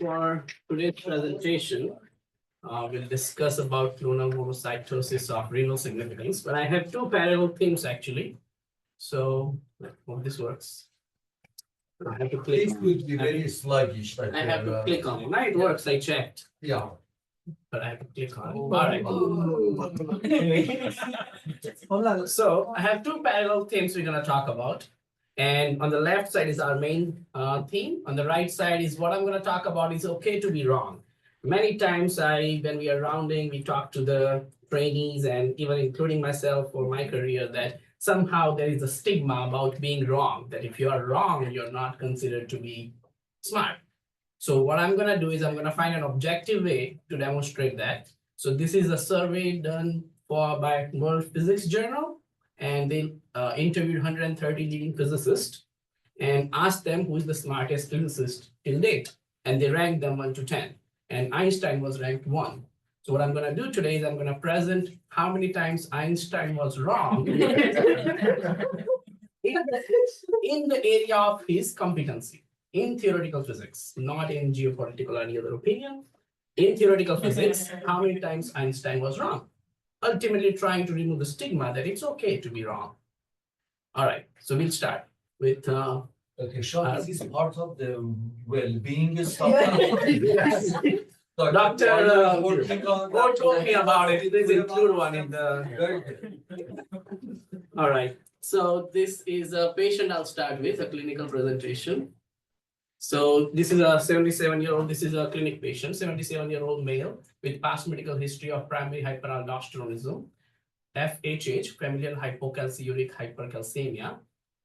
For today's presentation, we'll discuss about clonal monocytosis of renal significance, but I have two parallel themes actually. So, hope this works. I have to click. Things could be very sluggish. Like I have to click on it. Now it works. I checked, Yeah. but I have to click on it. All right. So I have two parallel themes we're gonna talk about. And on the left side is our main theme. On the right side is what I'm gonna talk about is okay to be wrong. Many times when we are rounding, we talk to the trainees and even including myself for my career that somehow there is a stigma about being wrong, that if you are wrong, you're not considered to be smart. So what I'm gonna do is I'm gonna find an objective way to demonstrate that. So this is a survey done by World Physics Journal, and they interviewed 130 leading physicists and asked them who is the smartest physicist till date, and they ranked them 1 to 10, and Einstein was ranked 1. So what I'm going to do today is I'm going to present how many times Einstein was wrong in the area of his competency in theoretical physics, not in geopolitical or any other opinion. In theoretical physics, how many times Einstein was wrong? Ultimately trying to remove the stigma that it's okay to be wrong. All right, so we'll start with Okay, Shah, this is part of the well-being stuff. Doctor, working on Or told me about it. Please include one in the. All right. So this is a patient I'll start with, a clinical presentation. So this is a 77-year-old, this is a clinic patient, 77-year-old male with past medical history of primary hyperaldosteronism, FHH, familial hypocalciuric hypercalcemia,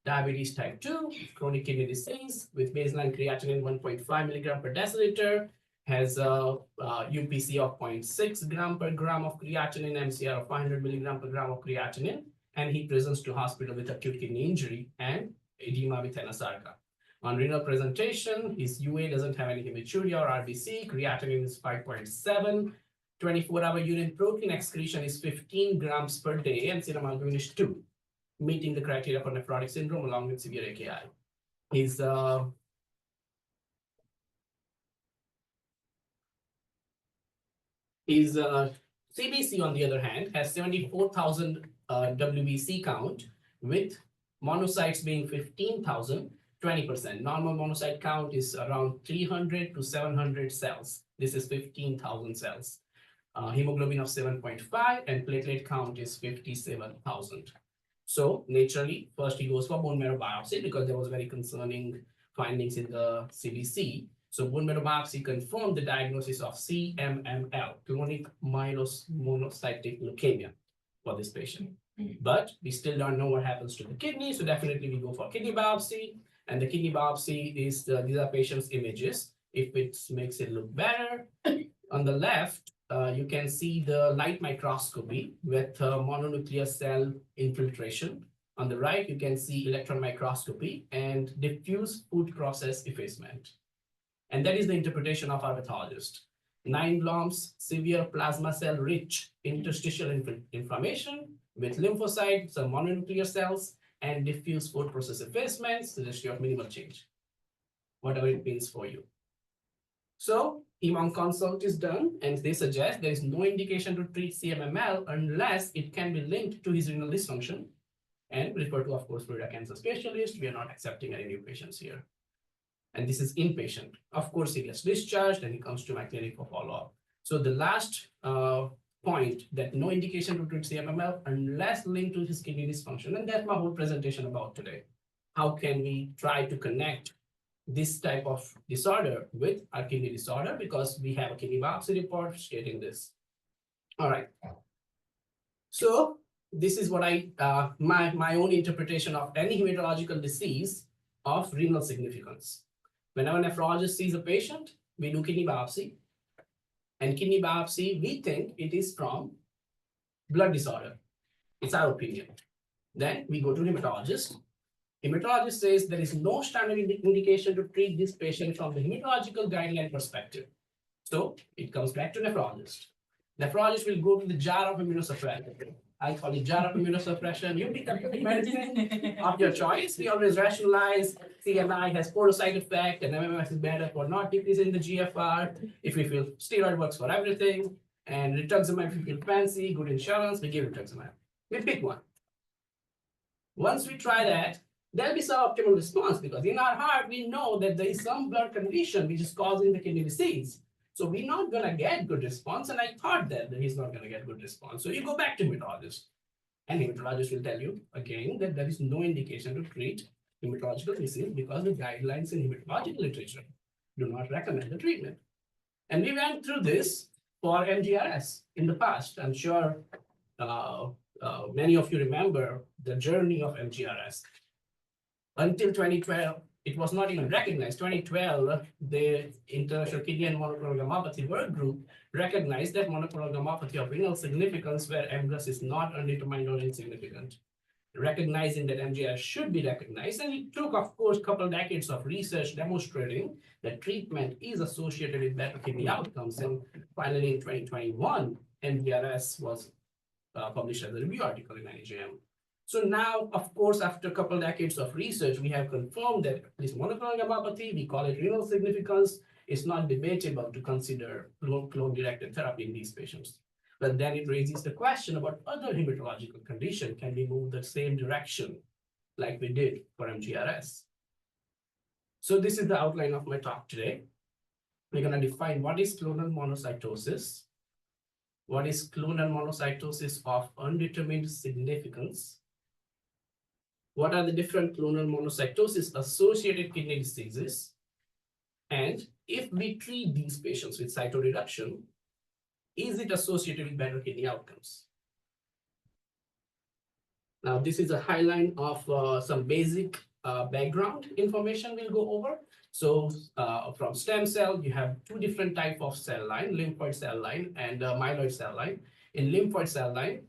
diabetes type 2, chronic kidney disease with baseline creatinine 1.5 milligram per deciliter, has a UPC of 0.6 gram per gram of creatinine, MCR of 500 milligram per gram of creatinine, and he presents to hospital with acute kidney injury and edema with anasarca. On renal presentation, his UA doesn't have any hematuria or RBC, creatinine is 5.7, 24-hour urine protein excretion is 15 grams per day, and serum albumin is 2, meeting the criteria for nephrotic syndrome along with severe AKI. His CBC, on the other hand, has 74,000 WBC count, with monocytes being 15,000, 20%. Normal monocyte count is around 300 to 700 cells. This is 15,000 cells. Hemoglobin of 7.5 and platelet count is 57,000. So naturally, first he goes for bone marrow biopsy because there was very concerning findings in the CBC. So bone marrow biopsy confirmed the diagnosis of CMML, chronic myelomonocytic leukemia, for this patient. But we still don't know what happens to the kidney, so definitely we go for kidney biopsy. And the kidney biopsy is these are patients' images. If it makes it look better, on the left, you can see the light microscopy with mononuclear cell infiltration. On the right, you can see electron microscopy and diffuse food process effacement. And that is the interpretation of our pathologist. 9 bloms, severe plasma cell rich interstitial inflammation with lymphocytes, some mononuclear cells, and diffuse food process effacement, suggestion of minimal change, whatever it means for you. So Hemon consult is done, and they suggest there is no indication to treat CMML unless it can be linked to his renal dysfunction, and refer to, of course, Florida cancer specialist. We are not accepting any new patients here. And this is inpatient. Of course, he gets discharged and he comes to my clinic for follow-up. So the last point, that no indication to treat CMML unless linked to his kidney dysfunction. And that's my whole presentation about today. How can we try to connect this type of disorder with our kidney disorder, because we have a kidney biopsy report stating this. All right. So this is what my own interpretation of any hematological disease of renal significance. Whenever a nephrologist sees a patient, we do kidney biopsy. And kidney biopsy, we think it is from blood disorder. It's our opinion. Then we go to hematologist. Hematologist says there is no standard indication to treat this patient from the hematological guideline perspective. So it comes back to nephrologist. Nephrologist will go to the jar of immunosuppressant I call it jar of immunosuppression. You pick up the medicine of your choice. We always rationalize CMI has photo side effect and MMS is better for not decreasing the GFR. If we feel steroid works for everything, and rituximab, if we feel fancy, good insurance, we give rituximab. We pick one. Once we try that, there'll be some optimal response because in our heart, we know that there is some blood condition which is causing the kidney disease. So we're not gonna get good response. And I thought that he's not gonna get good response. So you go back to hematologist. And hematologist will tell you again that there is no indication to treat hematological disease because the guidelines in hematological literature do not recommend the treatment. And we went through this for MGRS in the past. I'm sure many of you remember the journey of MGRS. Until 2012, it was not even recognized. 2012, the International Kidney and Monoclonal Gammopathy Work Group recognized that monoclonal gammopathy of renal significance where MGUS is not undetermined or insignificant. Recognizing that MGRS should be recognized. And it took, of course, a couple decades of research demonstrating that treatment is associated with better kidney outcomes. And finally, in 2021, MGRS was published as a review article in NEJM. So now, of course, after a couple decades of research, we have confirmed that this monoclonal gammopathy, we call it renal significance, is not debatable to consider clone-directed therapy in these patients. But then it raises the question about other hematological condition. Can we move the same direction like we did for MGRS? So this is the outline of my talk today. We're going to define what is clonal monocytosis, what is clonal monocytosis of undetermined significance, what are the different clonal monocytosis associated kidney diseases, and if we treat these patients with cytoreduction, is it associated with better kidney outcomes? Now, this is a highlight of some basic background information we'll go over. So from stem cell, you have two different types of cell line, lymphoid cell line and myeloid cell line. In lymphoid cell line,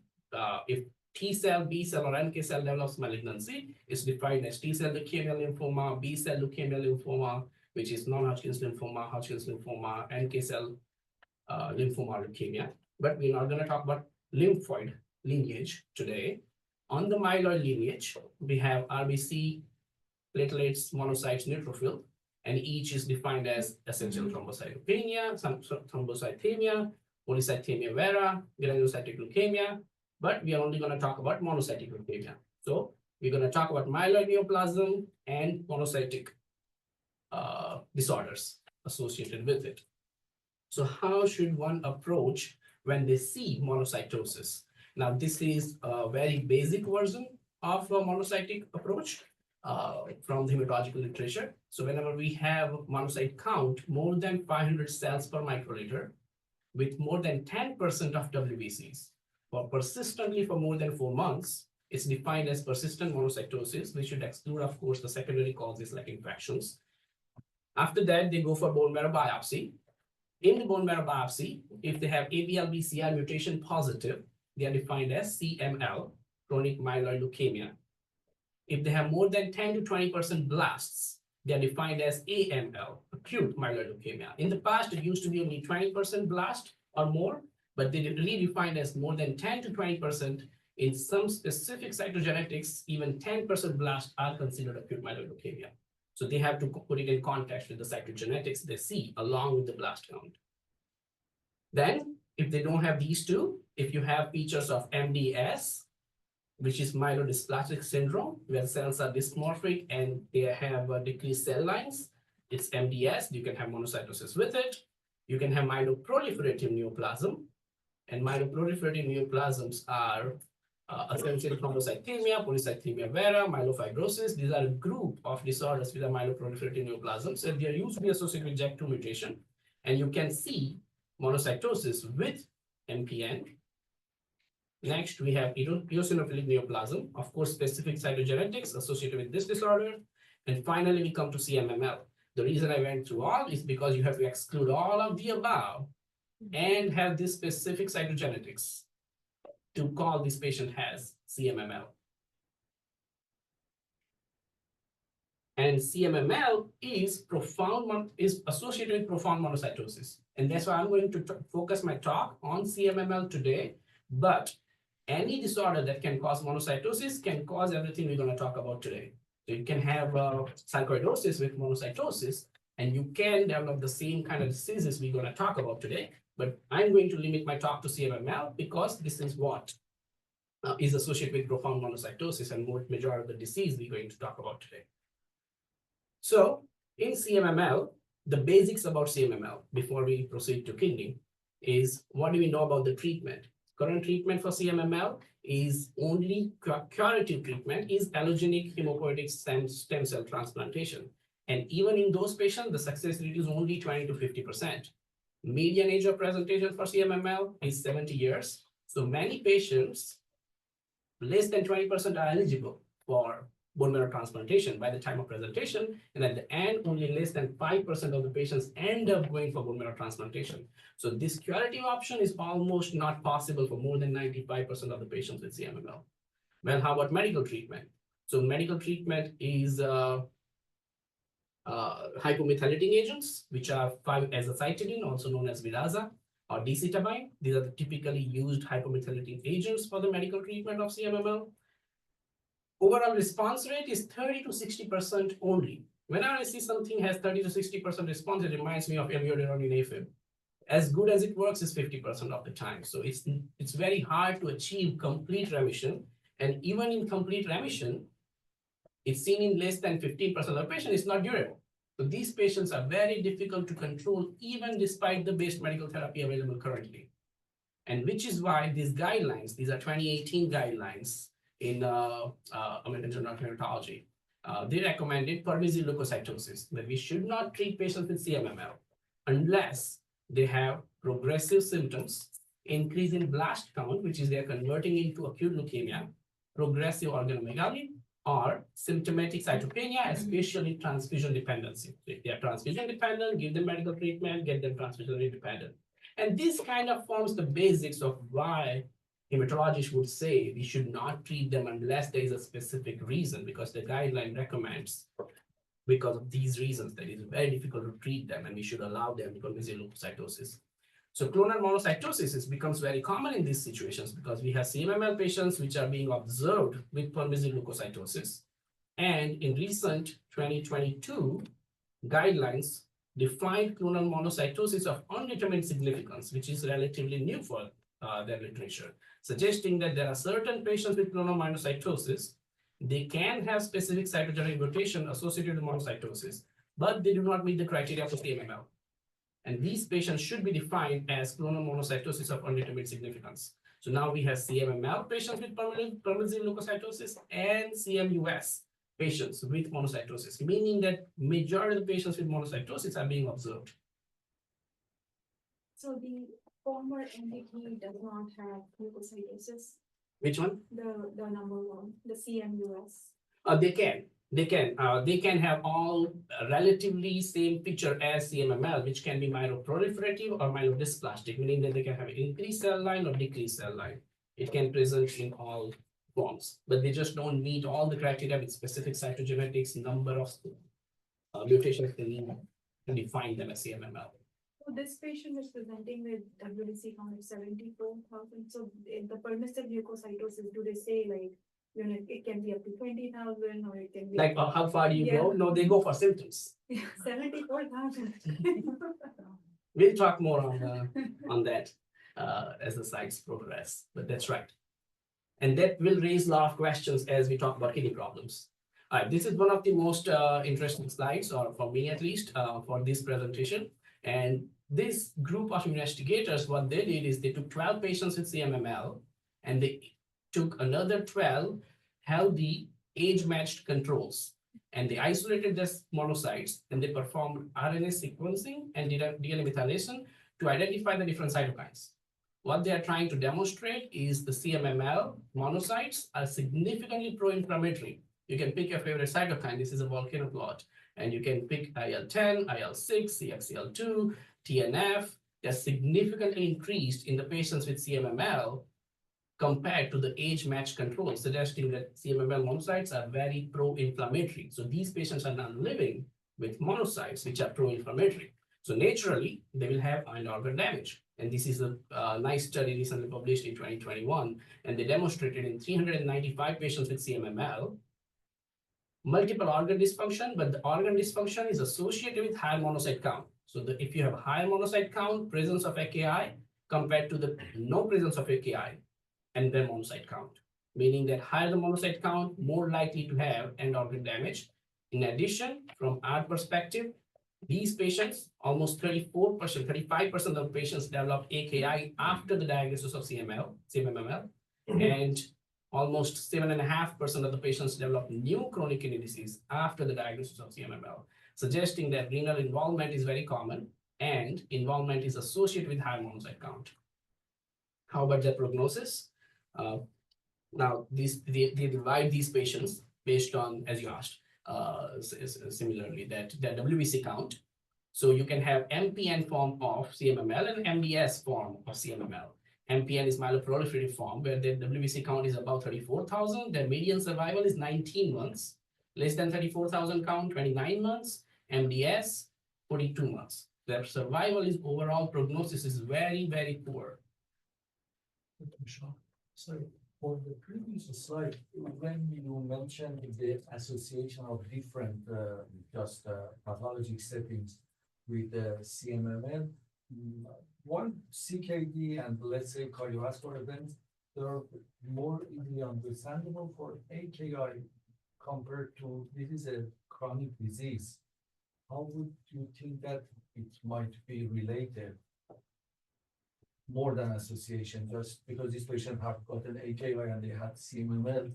if T cell, B cell, or NK cell develops malignancy, it's defined as T cell leukemia lymphoma, B cell leukemia lymphoma, which is non-Hodgkin's lymphoma, Hodgkin's lymphoma, NK cell lymphoma leukemia. But we're not going to talk about lymphoid lineage today. On the myeloid lineage, we have RBC, platelets, monocytes, neutrophil, and each is defined as essential thrombocytopenia, thrombocythemia, polycythemia vera, granulocytic leukemia, but we are only going to talk about monocytic leukemia. So we're going to talk about myeloid neoplasm and monocytic disorders associated with it. So how should one approach when they see monocytosis? Now, this is a very basic version of a monocytic approach from the hematological literature. So whenever we have monocyte count more than 500 cells per microliter with more than 10% of WBCs, for persistently for more than 4 months, it's defined as persistent monocytosis. We should exclude, of course, the secondary causes like infections. After that, they go for bone marrow biopsy. In the bone marrow biopsy, if they have ABL-BCR mutation positive, they are defined as CML, chronic myeloid leukemia. If they have more than 10 to 20% blasts, they are defined as AML, acute myeloid leukemia. In the past, it used to be only 20% blast or more, but they redefined as more than 10 to 20%. In some specific cytogenetics, even 10% blasts are considered acute myeloid leukemia. So they have to put it in context with the cytogenetics they see along with the blast count. Then, if they don't have these two, if you have features of MDS, which is myelodysplastic syndrome, where cells are dysmorphic and they have decreased cell lines, it's MDS. You can have monocytosis with it. You can have myeloproliferative neoplasm, and myeloproliferative neoplasms are essentially thrombocythemia, polycythemia vera, myelofibrosis. These are a group of disorders with a myeloproliferative neoplasm. So they are usually associated with JAK2 mutation, and you can see monocytosis with MPN. Next, we have eosinophilic neoplasm, of course, specific cytogenetics associated with this disorder. And finally, we come to CMML. The reason I went through all is because you have to exclude all of the above and have this specific cytogenetics to call this patient has CMML. And CMML is associated with profound monocytosis. And that's why I'm going to focus my talk on CMML today. But any disorder that can cause monocytosis can cause everything we're going to talk about today. So you can have sarcoidosis with monocytosis, and you can develop the same kind of diseases we're going to talk about today. But I'm going to limit my talk to CMML because this is what is associated with profound monocytosis and majority of the disease we're going to talk about today. So in CMML, the basics about CMML before we proceed to kidney is what do we know about the treatment? Current treatment for CMML is only curative treatment is allogeneic hematopoietic stem cell transplantation. And even in those patients, the success rate is only 20 to 50%. Median age of presentation for CMML is 70 years. So many patients, less than 20% are eligible for bone marrow transplantation by the time of presentation. And at the end, only less than 5% of the patients end up going for bone marrow transplantation. So this curative option is almost not possible for more than 95% of the patients with CMML. Well, how about medical treatment? So medical treatment is hypomethylating agents, which are 5-azacitidine, also known as Vidaza, or decitabine. These are the typically used hypomethylating agents for the medical treatment of CMML. Overall response rate is 30 to 60% only. Whenever I see something has 30 to 60% response, it reminds me of amiodarone in AFib. As good as it works is 50% of the time. So it's very hard to achieve complete remission. And even in complete remission, it's seen in less than 15% of the patient, it's not durable. So these patients are very difficult to control, even despite the best medical therapy available currently. And which is why these guidelines, these are 2018 guidelines in American Journal of Nephrology, they recommended permissive leukocytosis, that we should not treat patients with CMML unless they have progressive symptoms, increase in blast count, which is they're converting into acute leukemia, progressive organomegaly, or symptomatic cytopenia, especially transfusion dependency. If they are transfusion dependent, give them medical treatment, get them transfusion independent. And this kind of forms the basics of why hematologists would say we should not treat them unless there is a specific reason, because the guideline recommends, because of these reasons, that it is very difficult to treat them and we should allow them to permissive leukocytosis. So clonal monocytosis becomes very common in these situations because we have CMML patients which are being observed with permissive leukocytosis. And in recent 2022 guidelines defined clonal monocytosis of undetermined significance, which is relatively new for their literature, suggesting that there are certain patients with clonal monocytosis. They can have specific cytogenetic mutation associated with monocytosis, but they do not meet the criteria for CMML. And these patients should be defined as clonal monocytosis of undetermined significance. So now we have CMML patients with permissive leukocytosis and CMUS patients with monocytosis, meaning that majority of the patients with monocytosis are being observed. So the former entity does not have leukocytosis. Which one? The number one, the CMUS. They can have all relatively same picture as CMML, which can be myeloproliferative or myelodysplastic, meaning that they can have increased cell line or decreased cell line. It can present in all forms, but they just don't meet all the criteria with specific cytogenetics, number of mutations they need to define them as CMML. So this patient is presenting with WBC count of 74,000. So in the permissive leukocytosis, do they say like, you know, it can be up to 20,000 or it can be Like how far do you go? No, they go for symptoms. 74,000. We'll talk more on that as the sites progress, but that's right. And that will raise a lot of questions as we talk about kidney problems. All right, this is one of the most interesting slides, or for me at least, for this presentation. And this group of investigators, what they did is they took 12 patients with CMML and they took another 12 healthy age-matched controls. And they isolated their monocytes and they performed RNA sequencing and DNA methylation to identify the different cytokines. What they are trying to demonstrate is the CMML monocytes are significantly pro-inflammatory. You can pick your favorite cytokine. This is a volcano plot. And you can pick IL-10, IL-6, CXCL2, TNF. They're significantly increased in the patients with CMML compared to the age-matched control, suggesting that CMML monocytes are very pro-inflammatory. So these patients are now living with monocytes which are pro-inflammatory. So naturally, they will have end organ damage. And this is a nice study recently published in 2021, and they demonstrated in 395 patients with CMML, multiple organ dysfunction, but the organ dysfunction is associated with higher monocyte count. So if you have higher monocyte count, presence of AKI compared to the no presence of AKI and then monocyte count, meaning that higher the monocyte count, more likely to have end organ damage. In addition, from our perspective, these patients, almost 34%, 35% of patients develop AKI after the diagnosis of CMML, and almost 7.5% of the patients develop new chronic kidney disease after the diagnosis of CMML, suggesting that renal involvement is very common and involvement is associated with high monocyte count. How about the prognosis? Now, they divide these patients based on, as you asked, similarly, that WBC count. So you can have MPN form of CMML and MDS form of CMML. MPN is myeloproliferative form, where the WBC count is about 34,000. Their median survival is 19 months. Less than 34,000 count, 29 months. MDS, 42 months. Their survival is overall prognosis is very, very poor. Sorry, for the previous slide, when you mentioned the association of different pathologic settings with CMML, one CKD and let's say cardiovascular events, they're more easily understandable for AKI compared to this is a chronic disease. How would you think that it might be related? More than association, just because these patients have gotten AKI and they had CMML,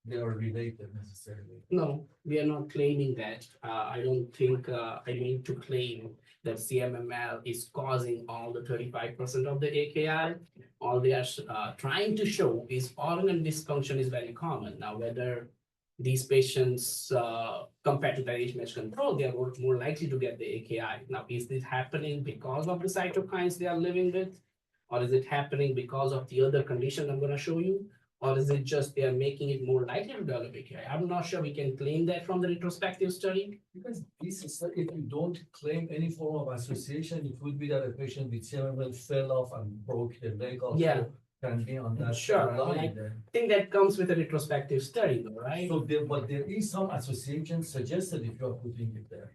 they are related necessarily. No, we are not claiming that. I don't think I need to claim that CMML is causing all the 35% of the AKI. All they are trying to show is organ dysfunction is very common. Now, whether these patients, compared to the age-matched control, they are more likely to get the AKI. Now, is this happening because of the cytokines they are living with? Or is it happening because of the other condition I'm going to show you? Or is it just they are making it more likely to develop AKI? I'm not sure we can claim that from the retrospective study. Because this is, if you don't claim any form of association, it would be that a patient with CMML fell off and broke their leg also. Yeah. Can be on that Sure. line I think that comes with a retrospective study, though, right? So but there is some association suggested if you are putting it there.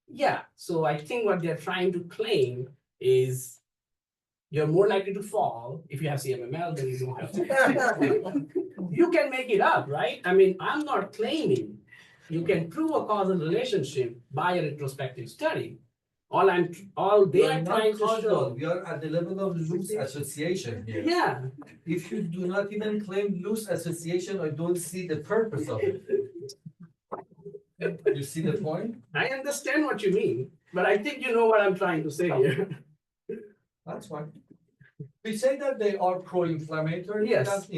Yeah. So I think what they're trying to claim is you're more likely to fall if you have CMML than you don't have CMML. You can make it up, right? I mean, I'm not claiming you can prove a causal relationship by a retrospective study. All they are trying to show. We are at the level of loose association here. Yeah. If you do not even claim loose association, I don't see the purpose of it. You see the point? I understand what you mean, but I think you know what I'm trying to say here. That's fine. We say that they are pro-inflammatory. Yes. That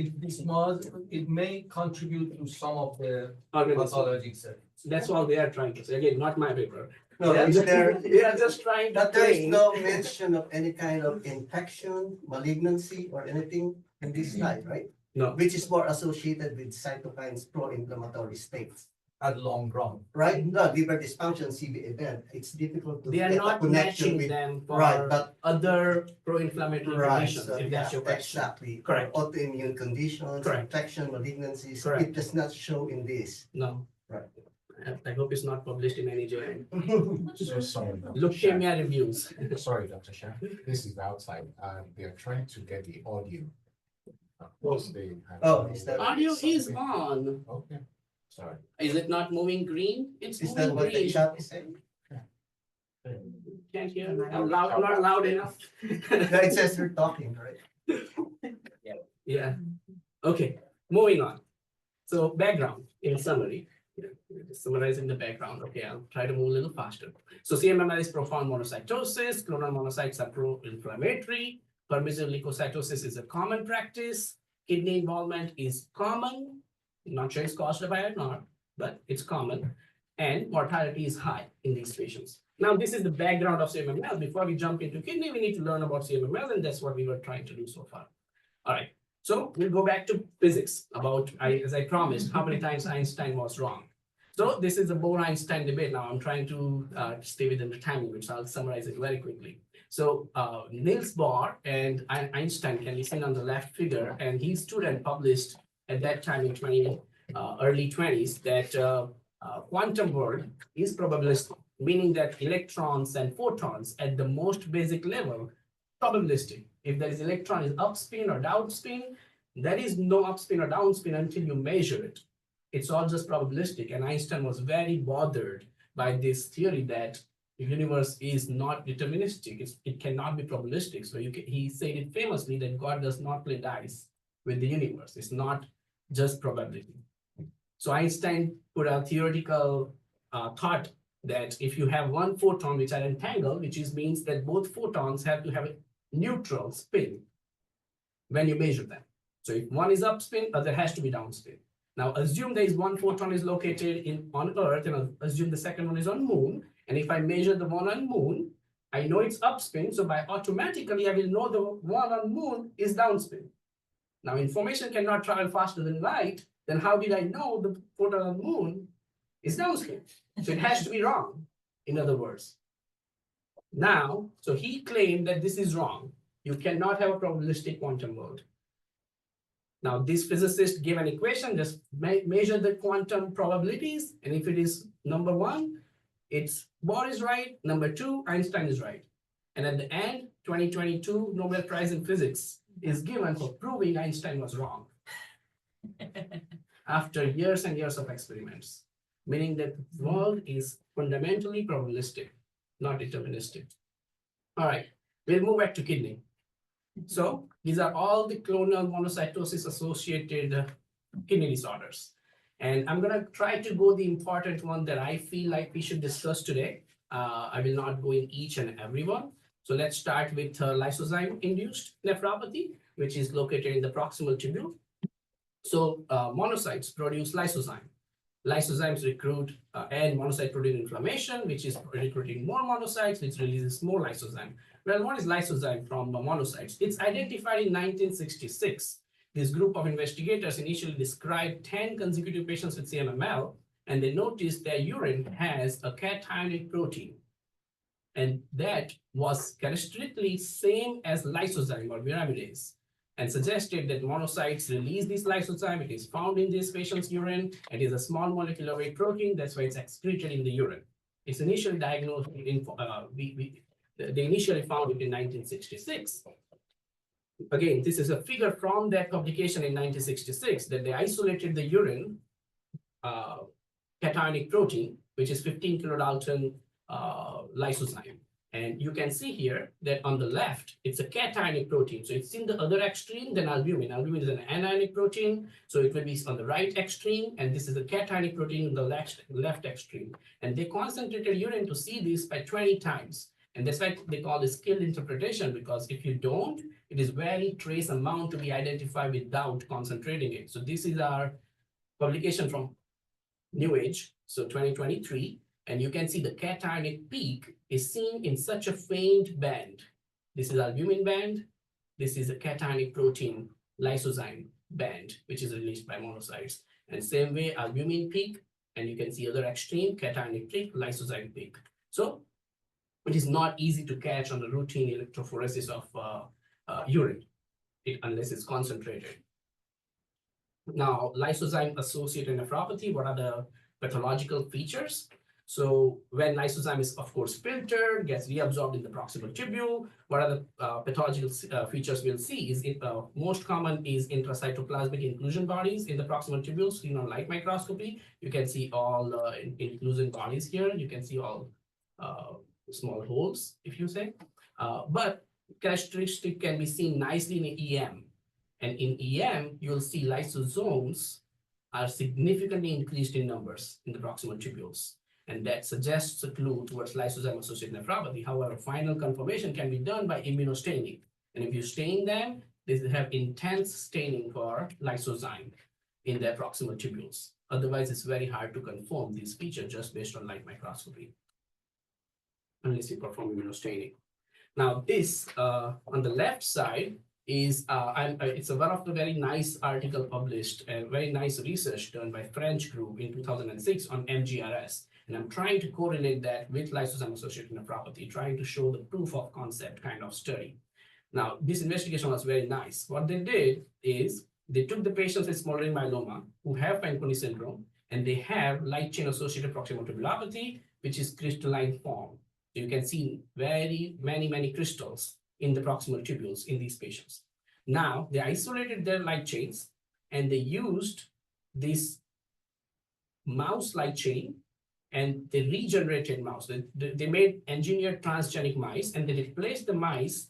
it may contribute to some of the Organism. pathologic settings. That's all they are trying to say. Again, not my paper. No, They are is just- there, they are just trying to but there is claim. no mention of any kind of infection, malignancy, or anything in this slide, right? No. Which is more associated with cytokines pro-inflammatory states, At long run. right? No, liver dysfunction, CV event, it's difficult to They are get a not connection matching with. them Right, for but other pro-inflammatory right, conditions, so if yeah, that's your question. exactly. Correct. Autoimmune conditions, Correct. infection, malignancies, Correct. it does not show in this. No. Right. I hope it's not published in any journal. So sorry. Dr. Leukemia reviews. Shah. Sorry, Dr. Shah. This is outside. They are trying to get the audio. Of course, they have. Oh, is that- Audio is on. Okay, sorry. Is it not moving green? It's Is that moving what the green. chat is saying? Can't hear. I'm not loud enough. No, it says you're talking, right? Yeah. Okay, moving on. So background in summary. Summarizing the background. Okay, I'll try to move a little faster. So CMML is profound monocytosis. Clonal monocytes are pro-inflammatory. Permissive leukocytosis is a common practice. Kidney involvement is common. Not sure it's caused by it or not, but it's common. And mortality is high in these patients. Now, this is the background of CMML. Before we jump into kidney, we need to learn about CMML, and that's what we were trying to do so far. All right. So we'll go back to physics about, as I promised, how many times Einstein was wrong. So this is a Bohr-Einstein debate. Now I'm trying to stay within the time limit, so I'll summarize it very quickly. So Niels Bohr and Einstein can be seen on the left figure, and his student published at that time in early 20s that quantum world is probabilistic, meaning that electrons and photons at the most basic level probabilistic. If there is electron is upspin or downspin, there is no upspin or downspin until you measure it. It's all just probabilistic. And Einstein was very bothered by this theory that the universe is not deterministic. It cannot be probabilistic. So he said it famously that God does not play dice with the universe. It's not just probability. So Einstein put a theoretical thought that if you have one photon which are entangled, which means that both photons have to have a neutral spin when you measure them. So if one is upspin, other has to be downspin. Now assume there is one photon is located on Earth, and assume the second one is on Moon. And if I measure the one on Moon, I know it's upspin, so by automatically I will know the one on Moon is downspin. Now information cannot travel faster than light, then how did I know the photon on Moon is downspin? So it has to be wrong, in other words. Now, so he claimed that this is wrong. You cannot have a probabilistic quantum world. Now, this physicist gave an equation, just measure the quantum probabilities, and if it is number one, it's Bohr is right, number two, Einstein is right. And at the end, 2022 Nobel Prize in Physics is given for proving Einstein was wrong. After years and years of experiments, meaning that the world is fundamentally probabilistic, not deterministic. All right, we'll move back to kidney. So these are all the clonal monocytosis associated kidney disorders. And I'm gonna try to go the important one that I feel like we should discuss today. I will not go in each and every one. So let's start with lysozyme-induced nephropathy, which is located in the proximal tubule. So monocytes produce lysozyme. Lysozymes recruit and monocyte protein inflammation, which is recruiting more monocytes, which releases more lysozyme. Well, what is lysozyme from monocytes? It's identified in 1966. This group of investigators initially described 10 consecutive patients with CMML, and they noticed their urine has a cationic protein. And that was characteristically same as lysozyme or pyrimidase, and suggested that monocytes release this lysozyme. It is found in this patient's urine. It is a small molecular weight protein. That's why it's excreted in the urine. It's initially diagnosed in, they initially found it in 1966. Again, this is a figure from that publication in 1966 that they isolated the urine cationic protein, which is 15 kilodalton lysozyme. And you can see here that on the left, it's a cationic protein. So it's in the other extreme than albumin. Albumin is an anionic protein. So it will be on the right extreme. And this is a cationic protein in the left extreme. And they concentrated urine to see this by 20 times. And that's why they call this skilled interpretation, because if you don't, it is very trace amount to be identified without concentrating it. So this is our publication from New Age, so 2023. And you can see the cationic peak is seen in such a faint band. This is albumin band. This is a cationic protein lysozyme band, which is released by monocytes. And same way, albumin peak, and you can see other extreme, cationic peak, lysozyme peak. So it is not easy to catch on the routine electrophoresis of urine, unless it's concentrated. Now, lysozyme-associated nephropathy, what are the pathological features? So when lysozyme is, of course, filtered, gets reabsorbed in the proximal tubule, what are the pathological features we'll see is most common is intracytoplasmic inclusion bodies in the proximal tubule seen on light microscopy. You can see all inclusion bodies here. You can see all small holes, if you say. But characteristic can be seen nicely in EM. And in EM, you'll see lysosomes are significantly increased in numbers in the proximal tubules. And that suggests a clue towards lysozyme-associated nephropathy. However, final confirmation can be done by immunostaining. And if you stain them, they have intense staining for lysozyme in their proximal tubules. Otherwise, it's very hard to confirm these features just based on light microscopy, unless you perform immunostaining. Now, this on the left side is it's one of the very nice article published and very nice research done by French group in 2006 on MGRS. And I'm trying to correlate that with lysozyme-associated nephropathy, trying to show the proof of concept kind of study. Now, this investigation was very nice. What they did is they took the patients with smoldering myeloma who have Fanconi syndrome, and they have light chain associated proximal tubulopathy, which is crystalline form. So you can see many crystals in the proximal tubules in these patients. Now, they isolated their light chains and they used this mouse light chain and they regenerated mouse. They made engineered transgenic mice and they replaced the mice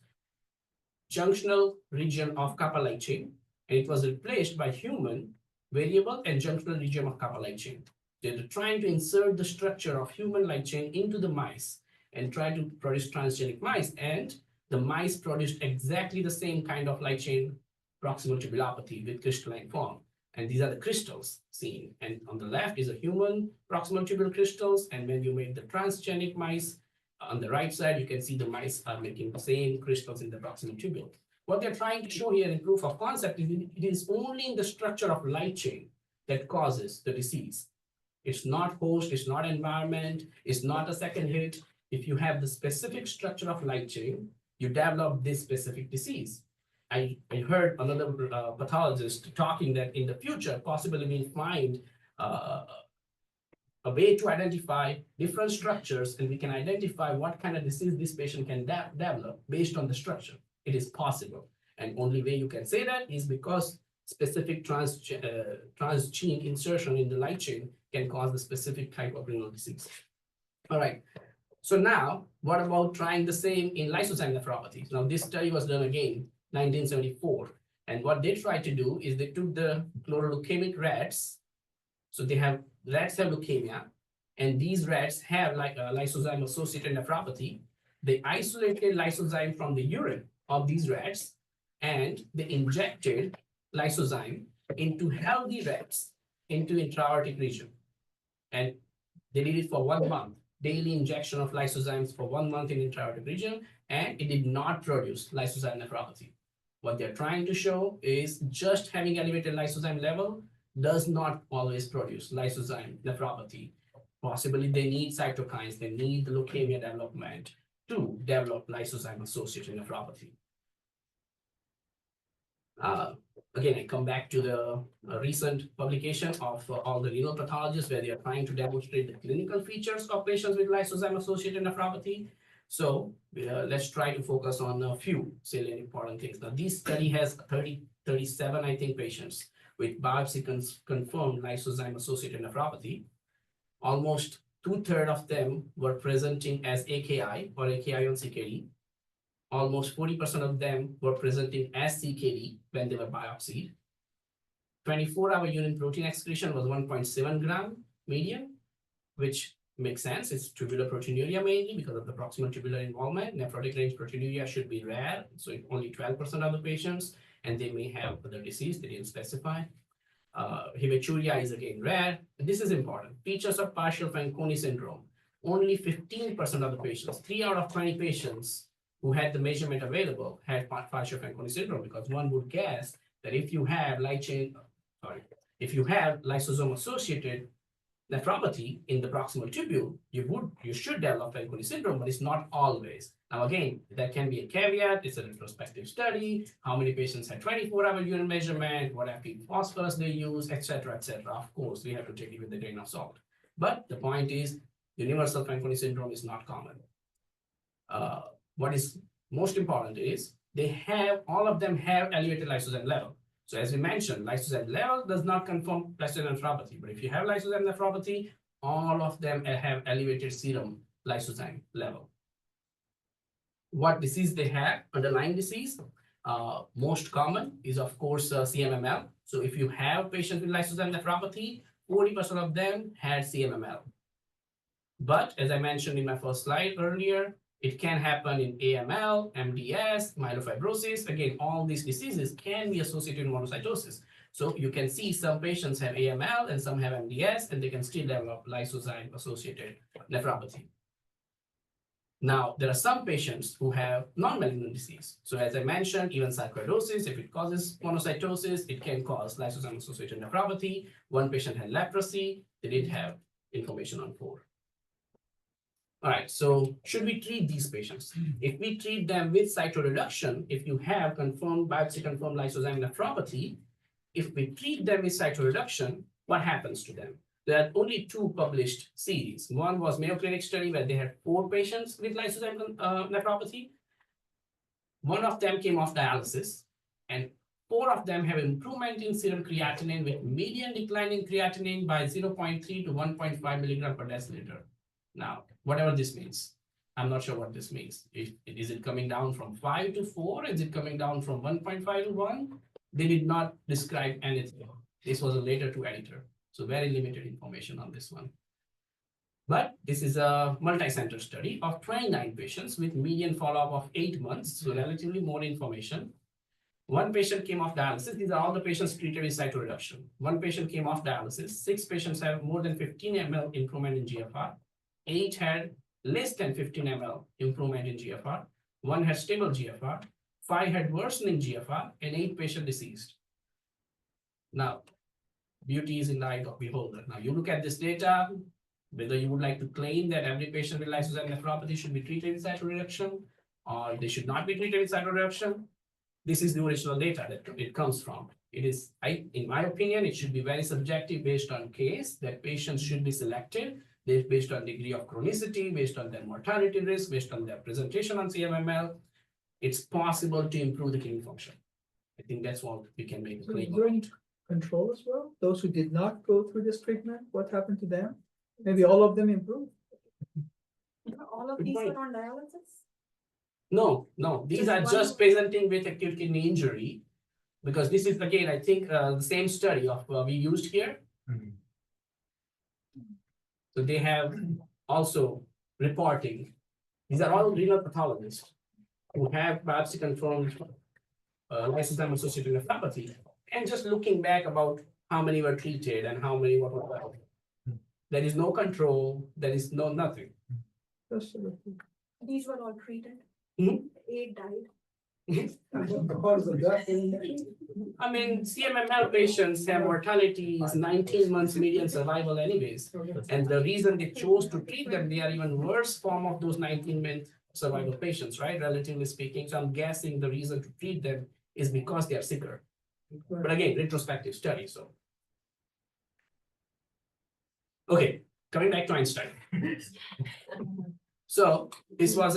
junctional region of kappa light chain, and it was replaced by human variable and junctional region of kappa light chain. They're trying to insert the structure of human light chain into the mice and try to produce transgenic mice, and the mice produced exactly the same kind of light chain proximal tubulopathy with crystalline form. And these are the crystals seen. And on the left is a human proximal tubule crystals. And when you make the transgenic mice, on the right side, you can see the mice are making the same crystals in the proximal tubule. What they're trying to show here in proof of concept is it is only in the structure of light chain that causes the disease. It's not host, it's not environment, it's not a second hit. If you have the specific structure of light chain, you develop this specific disease. I heard another pathologist talking that in the future, possibly we'll find a way to identify different structures, and we can identify what kind of disease this patient can develop based on the structure. It is possible. And only way you can say that is because specific transgene insertion in the light chain can cause the specific type of renal disease. All right. So now, what about trying the same in lysozyme nephropathy? Now, this study was done again, 1974. And what they tried to do is they took the chloroleukemic rats. So rats have leukemia, and these rats have like a lysozyme-associated nephropathy. They isolated lysozyme from the urine of these rats, and they injected lysozyme into healthy rats into intra-aortic region. And they did it for 1 month, daily injection of lysozymes for 1 month in intra-aortic region, and it did not produce lysozyme nephropathy. What they're trying to show is just having elevated lysozyme level does not always produce lysozyme nephropathy. Possibly they need cytokines, they need the leukemia development to develop lysozyme-associated nephropathy. Again, I come back to the recent publication of all the renal pathologists where they are trying to demonstrate the clinical features of patients with lysozyme-associated nephropathy. So let's try to focus on a few salient important things. Now, this study has 37, I think, patients with biopsy confirmed lysozyme-associated nephropathy. Almost 2/3 of them were presenting as AKI or AKI on CKD. Almost 40% of them were presenting as CKD when they were biopsied. 24-hour urine protein excretion was 1.7 gram median, which makes sense. It's tubular proteinuria mainly because of the proximal tubular involvement. Nephrotic range proteinuria should be rare, so only 12% of the patients, and they may have other disease, they didn't specify. Hematuria is again rare. This is important. Features of partial Fanconi syndrome. Only 15% of the patients, 3 out of 20 patients who had the measurement available had partial Fanconi syndrome, because one would guess that if you have lysosome-associated nephropathy in the proximal tubule, you should develop Fanconi syndrome, but it's not always. Now, again, that can be a caveat. It's a retrospective study. How many patients had 24-hour urine measurement? What active phosphorus they use, etc., etc. Of course, we have to take it with a grain of salt. But the point is, universal Fanconi syndrome is not common. What is most important is all of them have elevated lysozyme level. So as we mentioned, lysozyme level does not confirm lysozyme nephropathy. But if you have lysozyme nephropathy, all of them have elevated serum lysozyme level. What disease they have, underlying disease, most common is of course CMML. So if you have patients with lysozyme nephropathy, 40% of them had CMML. But as I mentioned in my first slide earlier, it can happen in AML, MDS, myelofibrosis. Again, all these diseases can be associated with monocytosis. So you can see some patients have AML and some have MDS, and they can still develop lysozyme-associated nephropathy. Now, there are some patients who have non-malignant disease. So as I mentioned, even sarcoidosis, if it causes monocytosis, it can cause lysozyme-associated nephropathy. One patient had leprosy. They did have information on 4. All right, so should we treat these patients? If we treat them with cytoreduction, if you have confirmed biopsy-confirmed lysozyme nephropathy, if we treat them with cytoreduction, what happens to them? There are only 2 published series. One was Mayo Clinic study where they had 4 patients with lysozyme nephropathy. One of them came off dialysis, and 4 of them have improvement in serum creatinine with median decline in creatinine by 0.3 to 1.5 milligram per deciliter. Now, whatever this means, I'm not sure what this means. Is it coming down from 5 to 4? Is it coming down from 1.5 to 1? They did not describe anything. This was a later 2 editor. So very limited information on this one. But this is a multi-center study of 29 patients with median follow-up of 8 months. So relatively more information. 1 patient came off dialysis. These are all the patients treated with cytoreduction. 1 patient came off dialysis. 6 patients have more than 15 ml improvement in GFR. 8 had less than 15 ml improvement in GFR. 1 had stable GFR. 5 had worsening GFR, and 8 patients deceased. Now, beauty is in the eye of the beholder. Now, you look at this data, whether you would like to claim that every patient with lysozyme nephropathy should be treated with cytoreduction, or they should not be treated with cytoreduction. This is the original data that it comes from. It is, in my opinion, it should be very subjective based on case, that patients should be selected based on degree of chronicity, based on their mortality risk, based on their presentation on CMML. It's possible to improve the kidney function. I think that's what we can make a claim on. Control as well? Those who did not go through this treatment, what happened to them? Maybe all of them improved? All of these were on dialysis? No, these Just are one- just presenting with acute kidney injury. Because this is again, I think, the same study of we used here. So they have also reporting. These are all renal pathologists who have biopsy confirmed lysozyme associated nephropathy, and just looking back about how many were treated and how many were not. There is no control, there is no nothing. These were all treated. Mhm. 8 died. I mean, CMML patients have mortality is 19 months median survival anyways. And the reason they chose to treat them, they are even worse form of those 19-month survival patients, right? Relatively speaking. So I'm guessing the reason to treat them is because they are sicker. But again, retrospective study, so. Okay, coming back to Einstein. So this was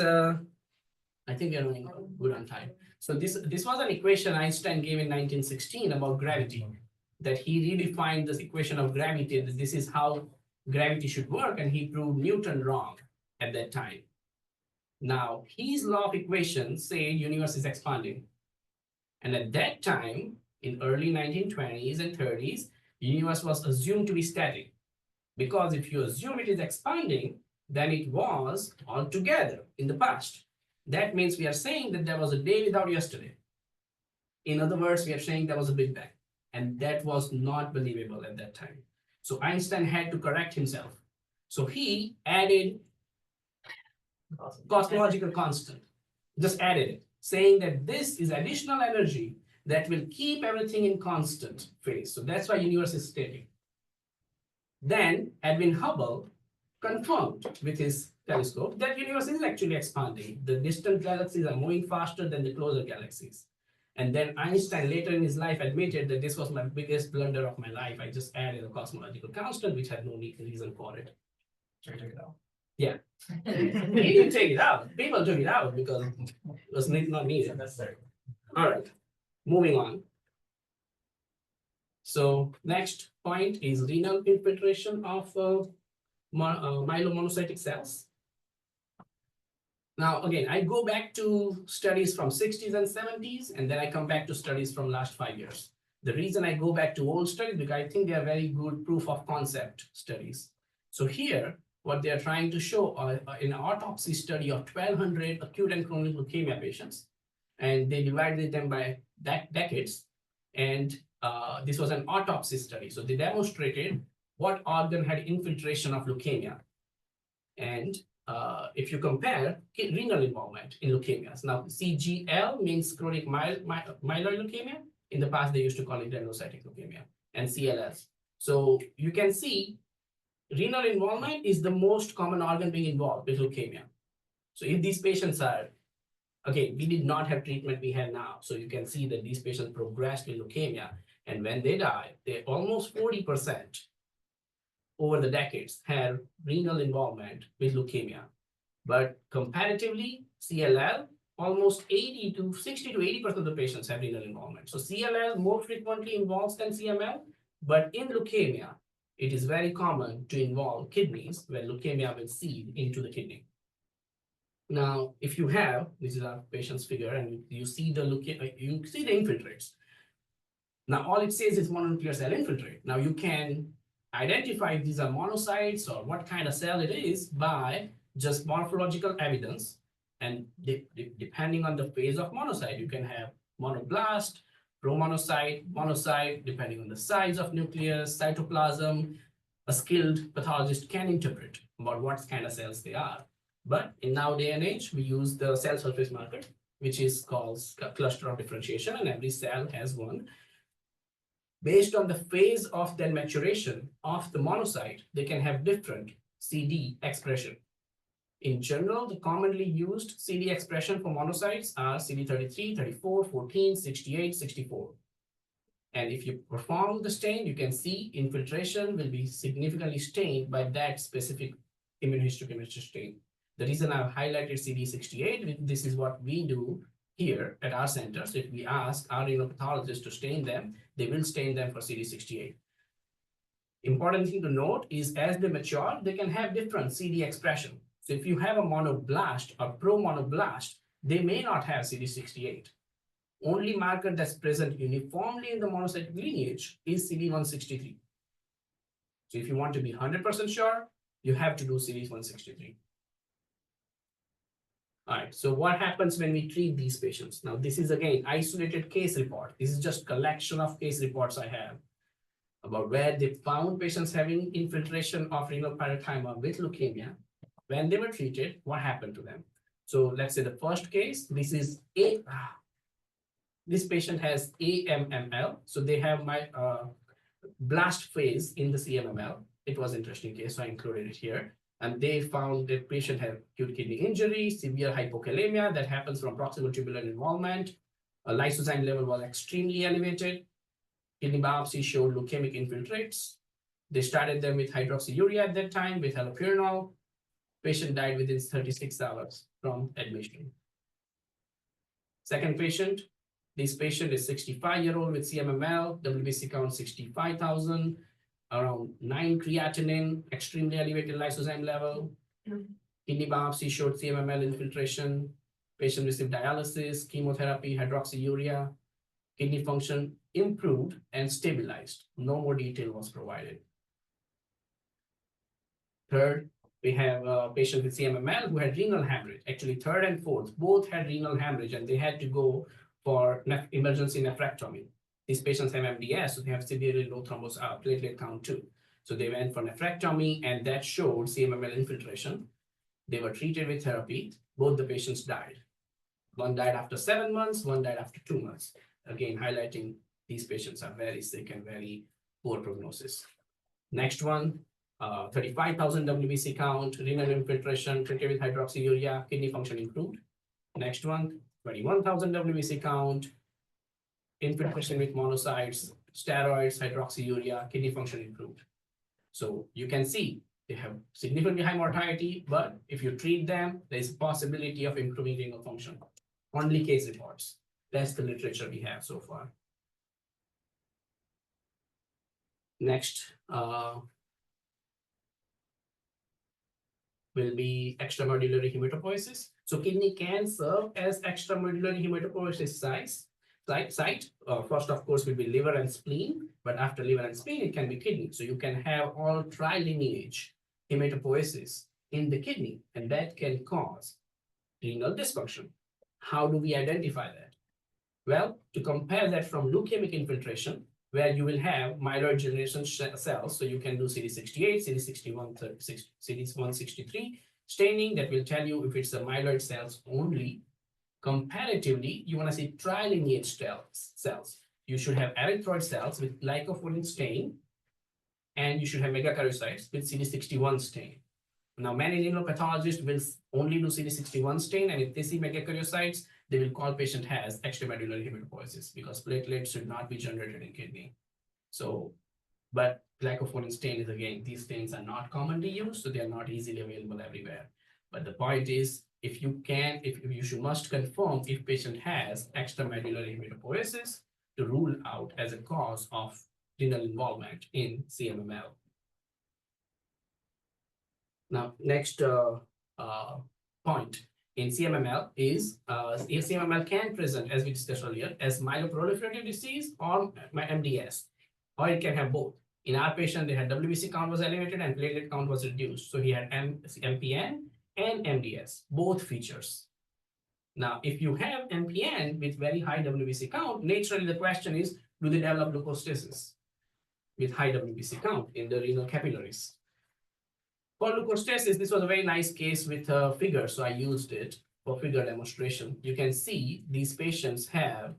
I think we are doing good on time. So this was an equation Einstein gave in 1916 about gravity, that he redefined this equation of gravity, that this is how gravity should work, and he proved Newton wrong at that time. Now, his law of equations say universe is expanding. And at that time, in early 1920s and 30s, universe was assumed to be static. Because if you assume it is expanding, then it was altogether in the past. That means we are saying that there was a day without yesterday. In other words, we are saying there was a Big Bang. And that was not believable at that time. So Einstein had to correct himself. So he added cosmological constant, just added it, saying that this is additional energy that will keep everything in constant phase. So that's why universe is static. Then Edwin Hubble confirmed with his telescope that universe is actually expanding. The distant galaxies are moving faster than the closer galaxies. And then Einstein later in his life admitted that this was my biggest blunder of my life. I just added a cosmological constant, which had no reason for it. So I took it out. Yeah. He didn't take it out. People took it out because it was not needed. Necessary. All right, moving on. So next point is renal infiltration of myelomonocytic cells. Now, again, I go back to studies from 60s and 70s, and then I come back to studies from last 5 years. The reason I go back to old studies, because I think they are very good proof of concept studies. So here, what they are trying to show in an autopsy study of 1,200 acute and chronic leukemia patients, and they divided them by decades. And this was an autopsy study. So they demonstrated what organ had infiltration of leukemia. And if you compare renal involvement in leukemias. Now, CGL means chronic myeloid leukemia. In the past, they used to call it granulocytic leukemia, and CLS. So you can see renal involvement is the most common organ being involved with leukemia. So if these patients are, okay, we did not have treatment we have now. So you can see that these patients progressed with leukemia. And when they die, they almost 40% over the decades had renal involvement with leukemia. But comparatively, CLL, almost 80 to 60 to 80% of the patients have renal involvement. So CLL more frequently involves than CML, but in leukemia, it is very common to involve kidneys where leukemia will seed into the kidney. Now, if you have, this is our patient's figure, and you see the you see the infiltrates. Now, all it says is mononuclear cell infiltrate. Now, you can identify if these are monocytes or what kind of cell it is by just morphological evidence. And depending on the phase of monocyte, you can have monoblast, promonocyte, monocyte, depending on the size of nucleus, cytoplasm. A skilled pathologist can interpret about what kind of cells they are. But in nowadays and age, we use the cell surface marker, which is called cluster of differentiation, and every cell has one. Based on the phase of their maturation of the monocyte, they can have different CD expression. In general, the commonly used CD expression for monocytes are CD33, 34, 14, 68, 64. And if you perform the stain, you can see infiltration will be significantly stained by that specific immunohistochemistry stain. The reason I've highlighted CD68, this is what we do here at our center. So if we ask our renal pathologists to stain them, they will stain them for CD68. Important thing to note is as they mature, they can have different CD expression. So if you have a monoblast or promonoblast, they may not have CD68. Only marker that's present uniformly in the monocytic lineage is CD163. So if you want to be 100% sure, you have to do CD163. All right, so what happens when we treat these patients? Now, this is again isolated case report. This is just collection of case reports I have about where they found patients having infiltration of renal parenchyma with leukemia. When they were treated, what happened to them? So let's say the first case, this patient has AMML. So they have my blast phase in the CMML. It was an interesting case, so I included it here. And they found the patient had acute kidney injury, severe hypokalemia that happens from proximal tubular involvement. A lysozyme level was extremely elevated. Kidney biopsy showed leukemic infiltrates. They started them with hydroxyurea at that time with allopurinol. Patient died within 36 hours from admission. Second patient, this patient is 65-year-old with CMML, WBC count 65,000, around 9 creatinine, extremely elevated lysozyme level. Kidney biopsy showed CMML infiltration. Patient received dialysis, chemotherapy, hydroxyurea. Kidney function improved and stabilized. No more detail was provided. Third, we have a patient with CMML who had renal hemorrhage. Actually, third and fourth, both had renal hemorrhage and they had to go for emergency nephrectomy. These patients have MDS, so they have severely low platelet count too. So they went for nephrectomy and that showed CMML infiltration. They were treated with therapy. Both the patients died. One died after 7 months, one died after 2 months. Again, highlighting these patients are very sick and very poor prognosis. Next one, 35,000 WBC count, renal infiltration, treated with hydroxyurea, kidney function improved. Next one, 21,000 WBC count, infiltration with monocytes, steroids, hydroxyurea, kidney function improved. So you can see they have significantly high mortality, but if you treat them, there's a possibility of improving renal function. Only case reports. That's the literature we have so far. Next will be extramedullary hematopoiesis. So kidney can serve as extramedullary hematopoiesis site. First, of course, will be liver and spleen, but after liver and spleen, it can be kidney. So you can have all trilineage hematopoiesis in the kidney, and that can cause renal dysfunction. How do we identify that? Well, to compare that from leukemic infiltration, where you will have myeloid generation cells, so you can do CD68, CD61, CD163, Staining that will tell you if it's a myeloid cells only. Comparatively, you want to see trilineage cells. You should have erythroid cells with leukophilin stain, and you should have megakaryocytes with CD61 stain. Now, many renal pathologists will only do CD61 stain, and if they see megakaryocytes, they will call patient has extramedullary hematopoiesis because platelets should not be generated in kidney. So, but glycophorin stain is again, these stains are not commonly used, so they are not easily available everywhere. But the point is, if you must confirm if patient has extramedullary hematopoiesis to rule out as a cause of renal involvement in CMML. Now, next point in CMML is CMML can present, as we discussed earlier, as myeloproliferative disease or MDS, or it can have both. In our patient, they had WBC count was elevated and platelet count was reduced. So he had MPN and MDS, both features. Now, if you have MPN with very high WBC count, naturally the question is, do they develop leukostasis with high WBC count in the renal capillaries? For leukostasis, this was a very nice case with a figure, so I used it for figure demonstration. You can see these patients have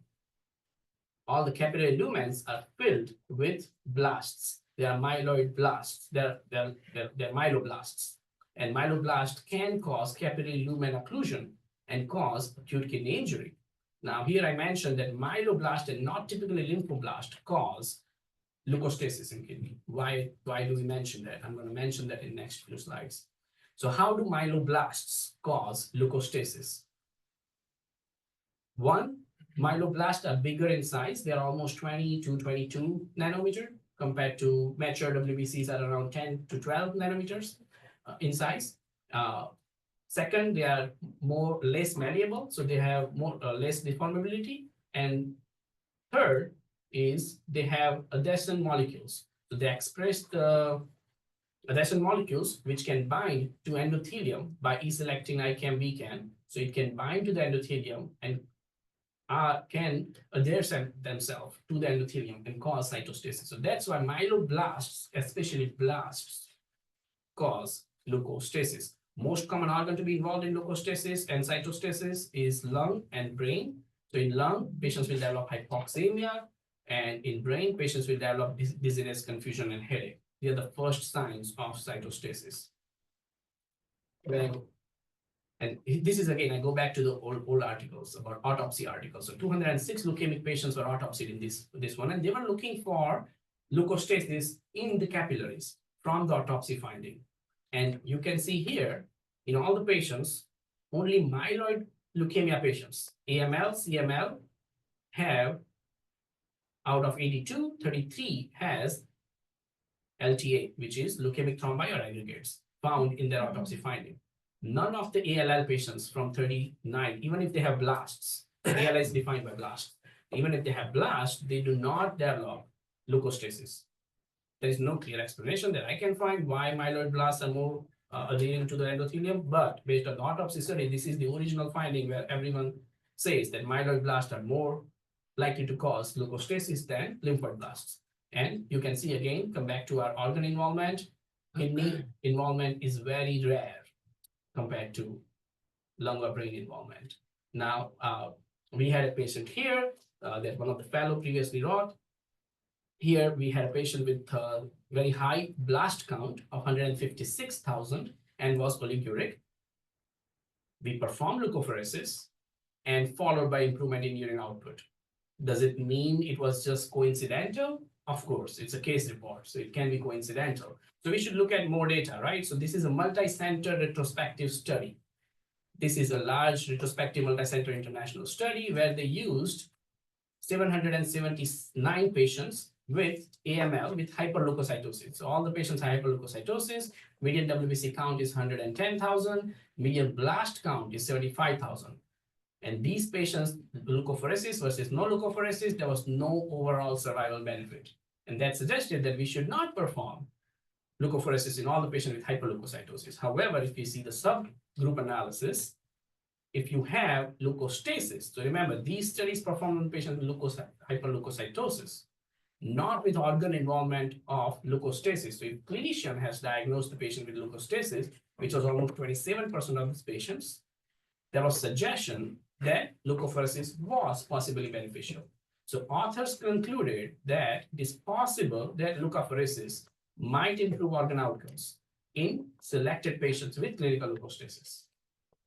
all the capillary lumens are filled with blasts. They are myeloid blasts. They're myeloblasts. And myeloblast can cause capillary lumen occlusion and cause acute kidney injury. Now, here I mentioned that myeloblast and not typically lymphoblast cause leukostasis in kidney. Why do we mention that? I'm going to mention that in next few slides. So how do myeloblasts cause leukostasis? One, myeloblasts are bigger in size. They are almost 20 to 22 nanometer compared to mature WBCs at around 10 to 12 nanometers in size. Second, they are less malleable, so they have less deformability. And third is they have adjacent molecules. So they express the adjacent molecules which can bind to endothelium by E-selectin ICAM-BCAM. So it can bind to the endothelium and can adhere themselves to the endothelium and cause cytostasis. So that's why myeloblasts, especially blasts, cause leukostasis. Most common organ to be involved in leukostasis and cytostasis is lung and brain. So in lung, patients will develop hypoxemia, and in brain, patients will develop dizziness, confusion, and headache. They are the first signs of cytostasis. And this is again, I go back to the old articles about autopsy articles. So 206 leukemic patients were autopsied in this one, and they were looking for leukostasis in the capillaries from the autopsy finding. And you can see here, in all the patients, only myeloid leukemia patients, AML, CML, have out of 82, 33 has LTA, which is leukemic thrombi or aggregates, found in their autopsy finding. None of the ALL patients from 39, even if they have blasts, ALL is defined by blasts. Even if they have blasts, they do not develop leukostasis. There is no clear explanation that I can find why myeloid blasts are more adhering to the endothelium, but based on the autopsy study, this is the original finding where everyone says that myeloid blasts are more likely to cause leukostasis than lymphoid blasts. And you can see again, come back to our organ involvement, kidney involvement is very rare compared to lung or brain involvement. Now, we had a patient here that one of the fellow previously wrote. Here we had a patient with very high blast count of 156,000 and was polyuric. We performed leukophoresis and followed by improvement in urine output. Does it mean it was just coincidental? Of course, it's a case report, so it can be coincidental. So we should look at more data, right? So this is a multi-center retrospective study. This is a large retrospective multi-center international study where they used 779 patients with AML with hyperleukocytosis. So all the patients have hyperleukocytosis. Median WBC count is 110,000. Median blast count is 75,000. And these patients, leukophoresis versus no leukophoresis, there was no overall survival benefit. And that suggested that we should not perform leukophoresis in all the patients with hyperleukocytosis. However, if you see the subgroup analysis, if you have leukostasis, so remember, these studies performed on patients with hyperleukocytosis. not with organ involvement of leukostasis. So if clinician has diagnosed the patient with leukostasis, which was almost 27% of his patients, there was suggestion that leukapheresis was possibly beneficial. So authors concluded that it is possible that leukapheresis might improve organ outcomes in selected patients with clinical leukostasis.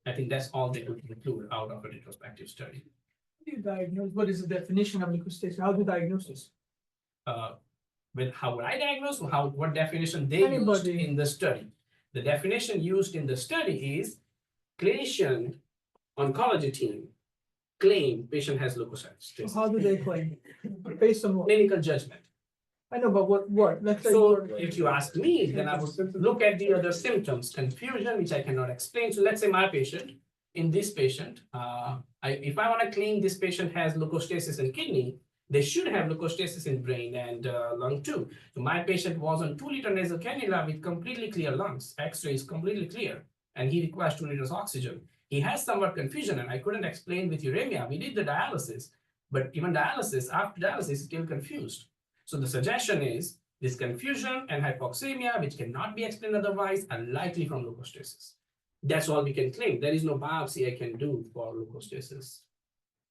I think that's all they could conclude out of a retrospective study. How do you diagnose? What is the definition of leukostasis? How do you diagnose this? With how would I diagnose, what definition they used Anybody. in the study? The definition used in the study is clinician oncology team claim patient has So leukocytosis. how do they claim? Based on what? Clinical judgment. I know, but what? Let's say. So if you ask me, then I would look at the other symptoms, confusion, which I cannot explain. So let's say my patient, in this patient, if I want to claim this patient has leukostasis in kidney, they should have leukostasis in brain and lung too. So my patient was on 2-liter nasal cannula with completely clear lungs. X-ray is completely clear, and he requires 2 liters oxygen. He has somewhat confusion, and I couldn't explain with uremia. We did the dialysis, but even dialysis, after dialysis, is still confused. So the suggestion is this confusion and hypoxemia, which cannot be explained otherwise, are likely from leukostasis. That's all we can claim. There is no biopsy I can do for leukostasis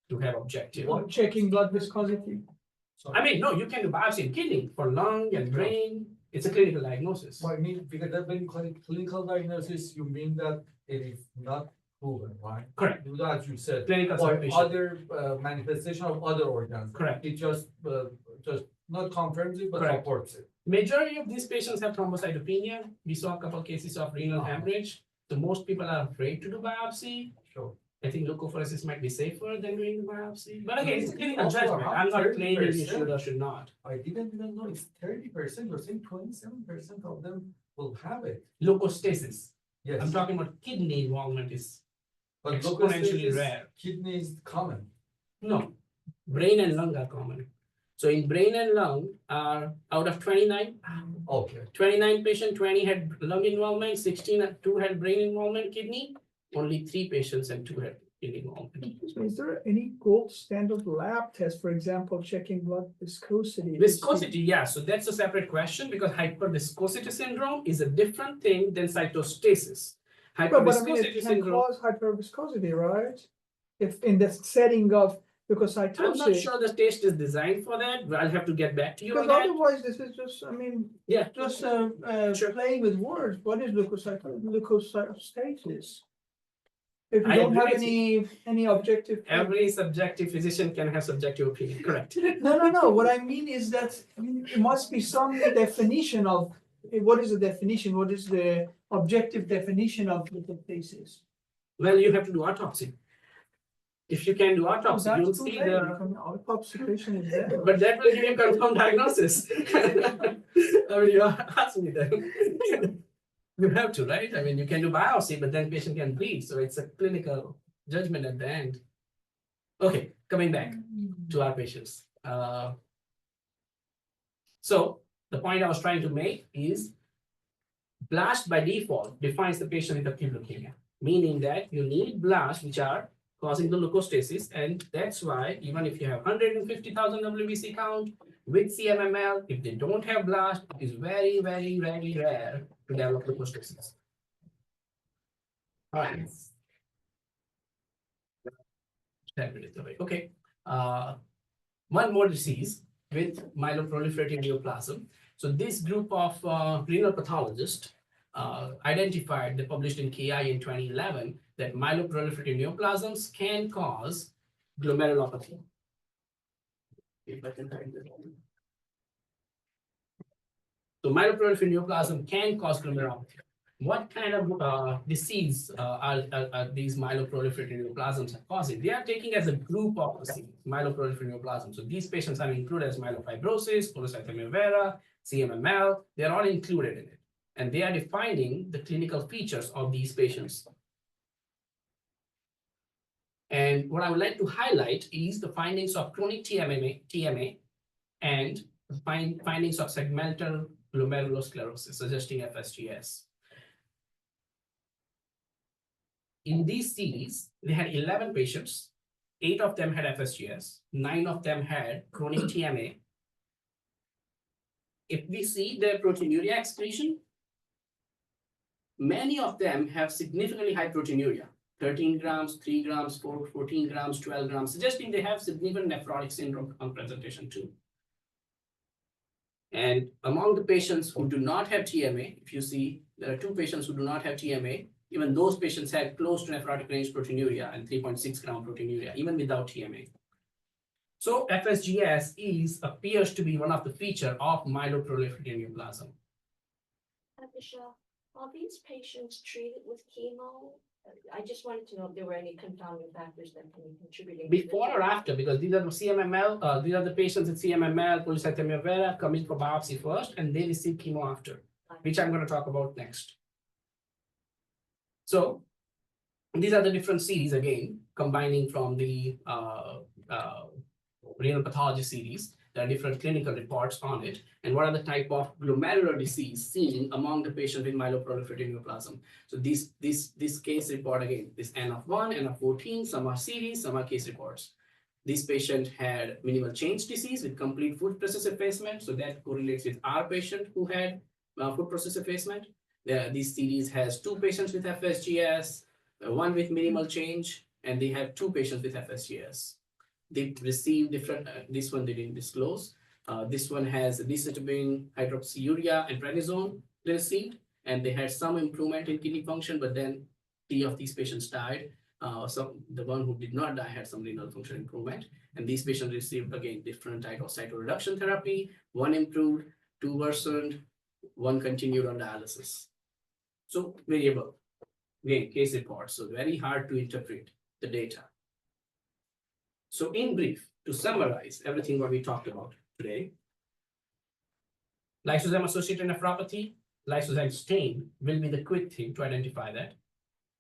to have objective. What, checking blood viscosity? I mean, no, you can do biopsy in kidney for lung and brain. It's a clinical diagnosis. Well, I mean, because that when clinical diagnosis, you mean that it is not proven, right? Correct. As you said, Clinical or suspicion. other manifestation of other organs. Correct. It just not confirms it, but Correct. supports it. Majority of these patients have thrombocytopenia. We saw a couple of cases of renal hemorrhage. So most people are afraid to do biopsy. Sure. I think leukapheresis might be safer than doing the biopsy. But again, it's a clinical Also, judgment. I'm not around claiming you 30%. should or should not. I didn't even know it's 30%, you're saying 27% of them will have it. Leukostasis. Yes. I'm talking about kidney involvement is But exponentially leukostasis, rare. kidney is common. No, brain and lung are common. So in brain and lung are out of 29, Okay. 29 patients, 20 had lung involvement, 16, 2 had brain involvement, kidney. Only 3 patients and 2 had kidney involvement. Is there any gold standard lab test, for example, checking blood viscosity? Viscosity, yeah, so that's a separate question because hyperviscosity syndrome is a different thing than cytostasis. But I mean, Hyperviscosity it can syndrome, cause hyperviscosity, right? If in the setting of leukocytosis. I'm not sure the test is designed for that, but I'll have to get back to you on Because that. otherwise, this is just, I mean, Yeah, just Sure. playing with words. What is leukocytosis? If you I don't have agree with any objective. every subjective physician can have subjective opinion, correct? No. What I mean is that it must be some definition of, what is the definition? What is the objective definition of leukostasis? Well, you have to do autopsy. If you can do autopsy, That's you'll too see late. the, I mean, autopsy patient is there. but that will give you confirmed diagnosis. I mean, you ask me then. You have to, right? I mean, you can do biopsy, but then patient can bleed, so it's a clinical judgment at the end. Okay, coming back to our patients. So the point I was trying to make is blast by default defines the patient with acute leukemia, meaning that you need blasts which are causing the leukostasis, and that's why even if you have 150,000 WBC count with CMML, if they don't have blast, it is very, very, very rare to develop leukostasis. All right. 10 minutes away. Okay. One more disease with myeloproliferative neoplasm. So this group of renal pathologists identified, they published in KI in 2011, that myeloproliferative neoplasms can cause glomerulopathy. If I can find it. So myeloproliferative neoplasm can cause glomerulopathy. What kind of disease are these myeloproliferative neoplasms are causing? They are taking as a group of disease, myeloproliferative neoplasms. So these patients are included as myelofibrosis, polycythemia vera, CMML. They are all included in it. And they are defining the clinical features of these patients. And what I would like to highlight is the findings of chronic TMA and the findings of segmental glomerulosclerosis, suggesting FSGS. In these series, they had 11 patients. 8 of them had FSGS. 9 of them had chronic TMA. if we see their proteinuria excretion, many of them have significantly high proteinuria, 13 grams, 3 grams, 14 grams, 12 grams, suggesting they have significant nephrotic syndrome on presentation too. And among the patients who do not have TMA, if you see, there are 2 patients who do not have TMA, even those patients had close to nephrotic range proteinuria and 3.6 gram proteinuria, even without TMA. So FSGS appears to be one of the features of myeloproliferative neoplasm. Dr. Shah, are these patients treated with chemo? I just wanted to know if there were any confounding factors that can be contributing. Before or after, because these are the CMML, these are the patients with CMML, polycythemia vera, coming for biopsy first, and they receive chemo after, which I'm going to talk about next. So these are the different series again, combining from the renal pathology series. There are different clinical reports on it, and what are the type of glomerular disease seen among the patient with myeloproliferative neoplasm. So this case report again, this N of 1, N of 14, some are series, some are case reports. This patient had minimal change disease with complete food process effacement, so that correlates with our patient who had food process effacement. This series has 2 patients with FSGS, 1 with minimal change, and they have 2 patients with FSGS. They received different, this one they didn't disclose. This one has decitabine, hydroxyurea, and prednisone they received, and they had some improvement in kidney function, but then 3 of these patients died. So the one who did not die had some renal function improvement, and these patients received again different type of cytoreduction therapy. 1 improved, 2 worsened, 1 continued on dialysis. So variable, again, case reports, so very hard to interpret the data. So in brief, to summarize everything what we talked about today, lysozyme-associated nephropathy, lysozyme stain will be the quick thing to identify that.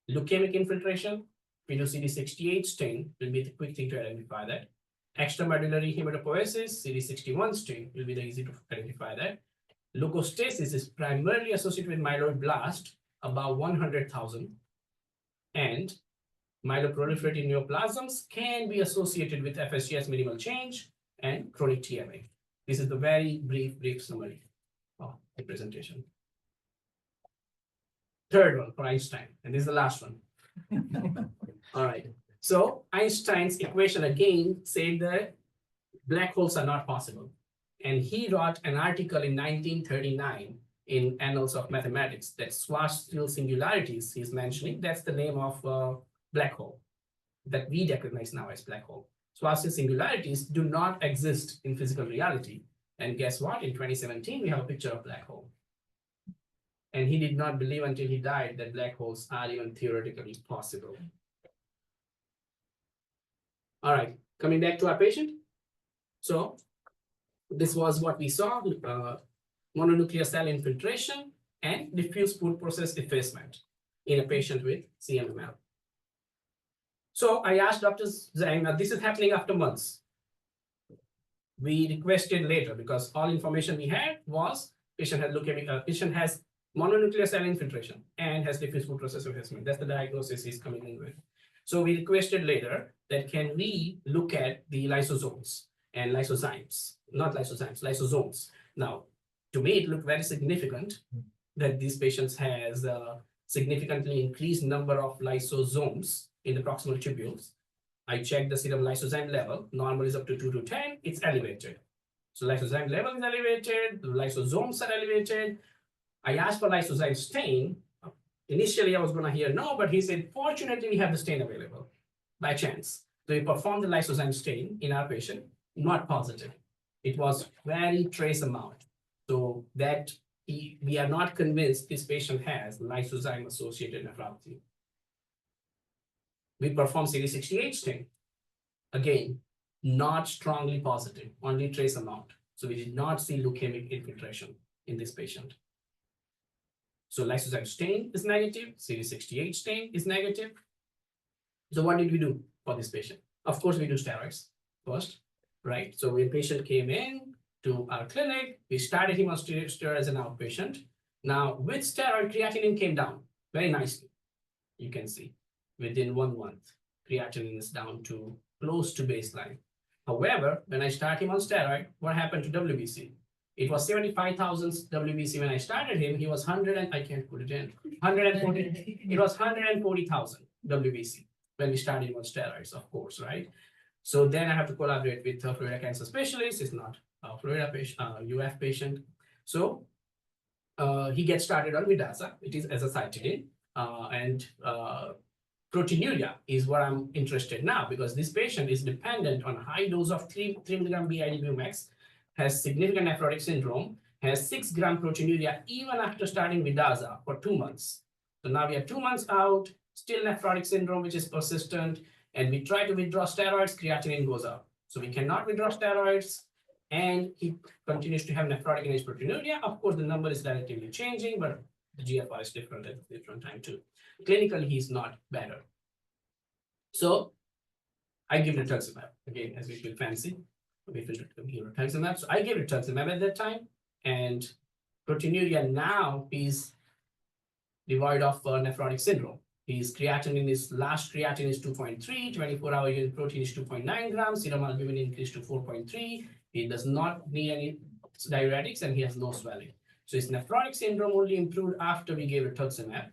Leukemic infiltration, CD68 stain will be the quick thing to identify that. Extramedullary hematopoiesis, CD61 stain will be the easy to identify that. Leukostasis is primarily associated with myeloid blast, about 100,000, and myeloproliferative neoplasms can be associated with FSGS minimal change and chronic TMA. This is the very brief summary of the presentation. Third one for Einstein, and this is the last one. All right. So Einstein's equation again said that black holes are not possible. And he wrote an article in 1939 in Annals of Mathematics that Schwarzschild singularities he's mentioning, that's the name of black hole that we recognize now as black hole. Schwarzschild singularities do not exist in physical reality. And guess what? In 2017, we have a picture of black hole. And he did not believe until he died that black holes are even theoretically possible. All right, coming back to our patient. So this was what we saw, mononuclear cell infiltration and diffuse food process effacement in a patient with CMML. So I asked Dr. Zhang, this is happening after months. We requested later because all information we had was patient had leukemia, patient has mononuclear cell infiltration and has diffuse food process effacement. That's the diagnosis he's coming in with. So we requested later that can we look at the lysosomes and lysozymes, not lysozymes, lysosomes. Now, to me, it looked very significant that these patients has a significantly increased number of lysosomes in the proximal tubules. I checked the serum lysozyme level, normal is up to 2 to 10, it's elevated. So lysozyme level is elevated, the lysosomes are elevated. I asked for lysozyme stain. Initially, I was going to hear no, but he said, fortunately, we have the stain available by chance. So we performed the lysozyme stain in our patient, not positive. It was very trace amount. So that we are not convinced this patient has lysozyme associated nephropathy. We performed CD68 stain. Again, not strongly positive, only trace amount. So we did not see leukemic infiltration in this patient. So lysozyme stain is negative, CD68 stain is negative. So what did we do for this patient? Of course, we do steroids first, right? So when patient came in to our clinic, we started him on steroids as an outpatient. Now with steroid, creatinine came down very nicely. You can see within 1 month, creatinine is down to close to baseline. However, when I start him on steroid, what happened to WBC? It was 75,000 WBC when I started him. He was 100 and I can't put it in. 140. It was 140,000 WBC when we started him on steroids, of course, right? So then I have to collaborate with a Florida cancer specialist. It's not a Florida patient, UF patient. So he gets started on Vidasa. It is azacitidine, and proteinuria is what I'm interested now, because this patient is dependent on high dose of 3 mg BID Bumax, has significant nephrotic syndrome, has 6 gram proteinuria even after starting Vidasa for 2 months. So now we are 2 months out, still nephrotic syndrome, which is persistent, and we try to withdraw steroids, creatinine goes up. So we cannot withdraw steroids, and he continues to have nephrotic and proteinuria. Of course, the number is relatively changing, but the GFR is different at different time too. Clinically, he's not better. So I give rituximab, again, as we feel fancy. We feel rituximab. So I gave rituximab at that time, and proteinuria now is devoid of nephrotic syndrome. His creatinine is, last creatinine is 2.3, 24-hour urine protein is 2.9 grams, serum albumin increased to 4.3. He does not need any diuretics and he has no swelling. So his nephrotic syndrome only improved after we gave rituximab.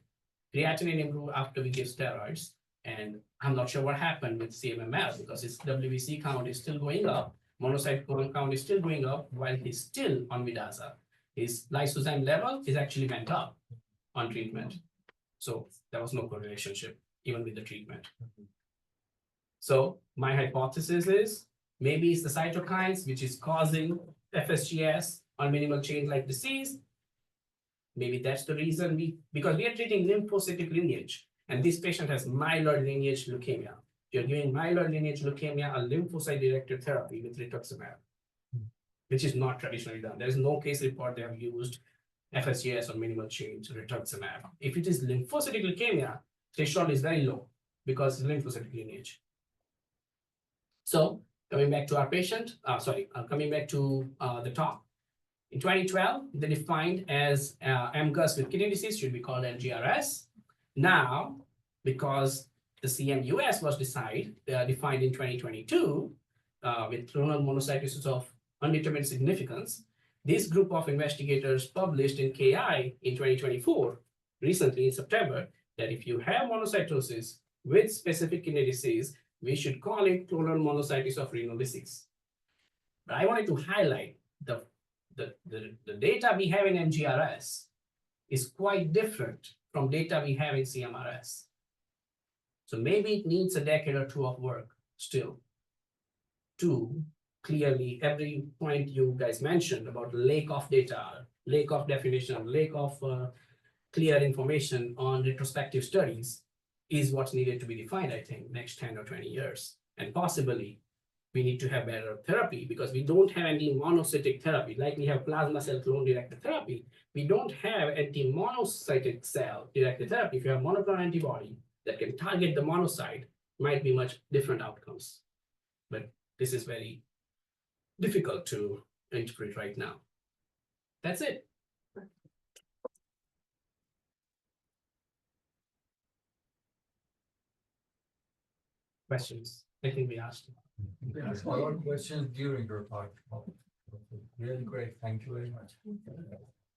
Creatinine improved after we gave steroids. And I'm not sure what happened with CMML because his WBC count is still going up. Monocyte count is still going up while he's still on Vidasa. His lysozyme level is actually went up on treatment. So there was no correlation, even with the treatment. So my hypothesis is maybe it's the cytokines which is causing FSGS on minimal change like disease. Maybe that's the reason because we are treating lymphocytic lineage, and this patient has myeloid lineage leukemia. You're giving myeloid lineage leukemia a lymphocyte-directed therapy with rituximab, which is not traditionally done. There is no case report they have used FSGS or minimal change rituximab. If it is lymphocytic leukemia, threshold is very low because it's lymphocytic lineage. So coming back to our patient, coming back to the talk. In 2012, they defined as MGUS with kidney disease should be called MGRS. Now, because the CMUS was defined in 2022 with clonal monocytosis of undetermined significance, this group of investigators published in KI in 2024, recently in September, that if you have monocytosis with specific kidney disease, we should call it clonal monocytosis of renal disease. But I wanted to highlight the data we have in MGRS is quite different from data we have in CMRS. So maybe it needs a decade or two of work still to clearly every point you guys mentioned about lack of data, lack of definition, lack of clear information on retrospective studies is what's needed to be defined, I think, next 10 or 20 years. And possibly we need to have better therapy because we don't have any monocytic therapy. Like we have plasma cell clone directed therapy, we don't have anti-monocytic cell directed therapy. If you have monoclonal antibody that can target the monocyte, might be much different outcomes. But this is very difficult to interpret right now. That's it. Questions? I think we asked. There's a lot of questions during your talk. Really great. Thank you very much.